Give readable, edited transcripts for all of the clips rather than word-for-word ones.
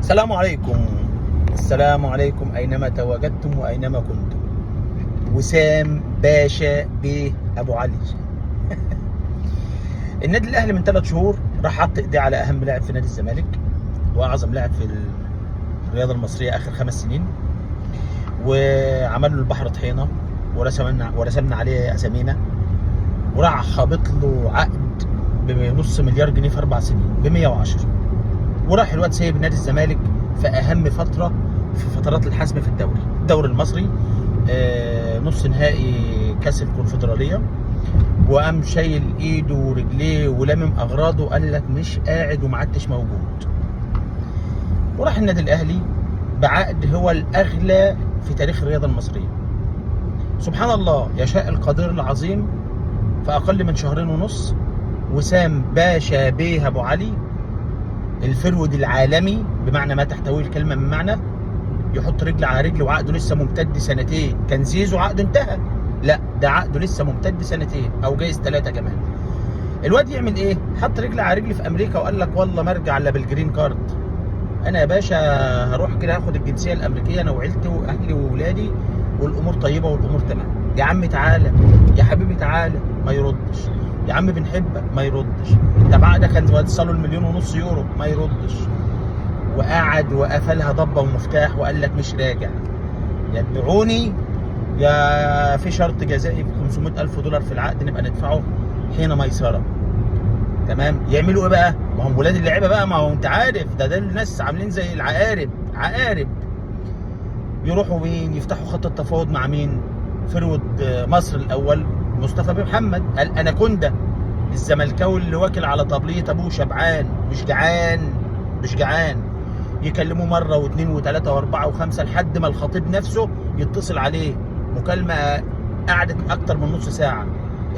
السلام عليكم. السلام عليكم أينما تواجدتم وأينما كنتم. وسام باشا بيه أبو علي. النادي الأهلي من 3 شهور راح حط إيديه على أهم لاعب في نادي الزمالك وأعظم لاعب في الرياضة المصرية آخر 5 سنين، وعمل له البحر طحينة ورسمنا عليه أسامينا، وراح خابط له عقد بنص مليار جنيه في 4 سنين ب110، وراح الواد سايب نادي الزمالك في اهم فتره في فترات الحسم في الدوري المصري، نص نهائي كاس الكونفدراليه، وقام شايل ايده ورجليه ولامم اغراضه وقال لك مش قاعد وما عدتش موجود، وراح النادي الاهلي بعقد هو الاغلى في تاريخ الرياضه المصريه. سبحان الله يشاء القدير العظيم، في اقل من 2.5 شهور وسام باشا بيه ابو علي الفرود العالمي بمعنى ما تحتويه الكلمه من معنى، يحط رجل على رجل وعقده لسه ممتد 2 سنين. كان زيزو عقده انتهى، لا ده عقده لسه ممتد 2 سنين او جايز 3 كمان. الواد يعمل ايه؟ حط رجل على رجل في امريكا وقال لك والله ما ارجع الا بالجرين كارد. انا يا باشا هروح كده هاخد الجنسيه الامريكيه انا وعيلتي واهلي واولادي والامور طيبه والامور تمام. يا عم تعالى، يا حبيبي تعالى، ما يردش. يا عم بنحبك، ما يردش. طب عقدك هتوصله ل1.5 مليون يورو، ما يردش. وقعد وقفلها ضبه ومفتاح وقال لك مش راجع، يا تبيعوني يا في شرط جزائي ب $500,000 في العقد نبقى ندفعه حين ميسره. تمام؟ يعملوا ايه بقى؟ ما هم ولاد اللعيبه بقى، ما هو انت عارف ده الناس عاملين زي عقارب. يروحوا مين؟ يفتحوا خط التفاوض مع مين؟ فرود مصر الاول مصطفى بيه محمد الاناكوندا الزملكاوي اللي واكل على طبليه ابوه شبعان، مش جعان. يكلموه مره واثنين وثلاثه واربعه وخمسه لحد ما الخطيب نفسه يتصل عليه مكالمه قعدت اكتر من نص ساعه.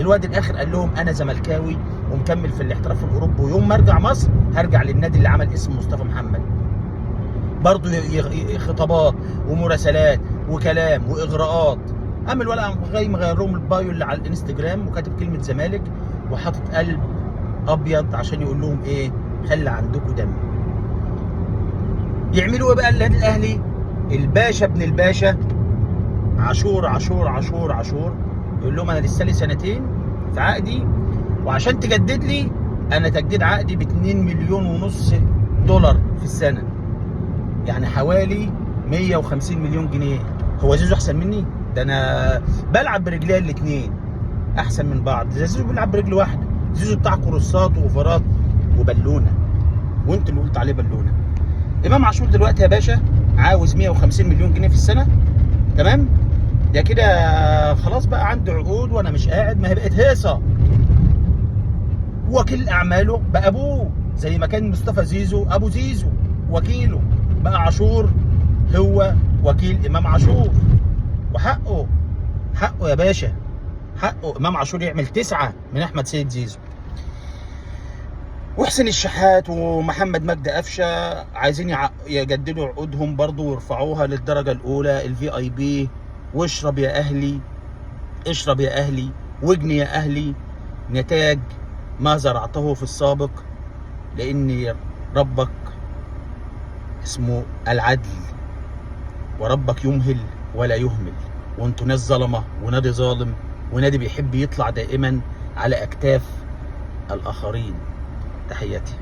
الواد الاخر قال لهم انا زملكاوي ومكمل في الاحتراف الاوروبي، ويوم ما ارجع مصر هرجع للنادي اللي عمل اسم مصطفى محمد. برضه خطابات ومراسلات وكلام واغراءات. قام الولد جاي مغير لهم البايو اللي على الانستجرام وكاتب كلمه زمالك وحاطط قلب ابيض عشان يقول لهم ايه؟ خلي عندكم دم. يعملوا ايه بقى النادي الاهلي؟ الباشا ابن الباشا عاشور يقول لهم انا لسه لي 2 سنين في عقدي، وعشان تجدد لي انا تجديد عقدي ب$2.5 مليون في السنه، يعني حوالي 150 مليون جنيه. هو زيزو احسن مني؟ ده انا بلعب برجليا الاثنين احسن من بعض. زيزو بيلعب برجل واحده، زيزو بتاع كروسات واوفرات وبالونه، وانت اللي قلت عليه بالونه. امام عاشور دلوقتي يا باشا عاوز 150 مليون جنيه في السنه، تمام؟ ده كده خلاص بقى عنده عقود وانا مش قاعد، ما هي بقت هيصه. وكيل اعماله بقى ابوه، زي ما كان مصطفى زيزو ابو زيزو وكيله، بقى عاشور هو وكيل امام عاشور. وحقه يا باشا، حقه امام عاشور يعمل 9 من احمد سيد زيزو. وحسين الشحات ومحمد مجدي قفشه عايزين يجددوا عقودهم برضو ويرفعوها للدرجه الاولى الVIP. واشرب يا اهلي، اشرب يا اهلي، واجني يا اهلي نتاج ما زرعته في السابق، لان ربك اسمه العدل، وربك يمهل ولا يهمل، وانتوا ناس ظلمه ونادي ظالم ونادي بيحب يطلع دائما على اكتاف الاخرين. تحياتي.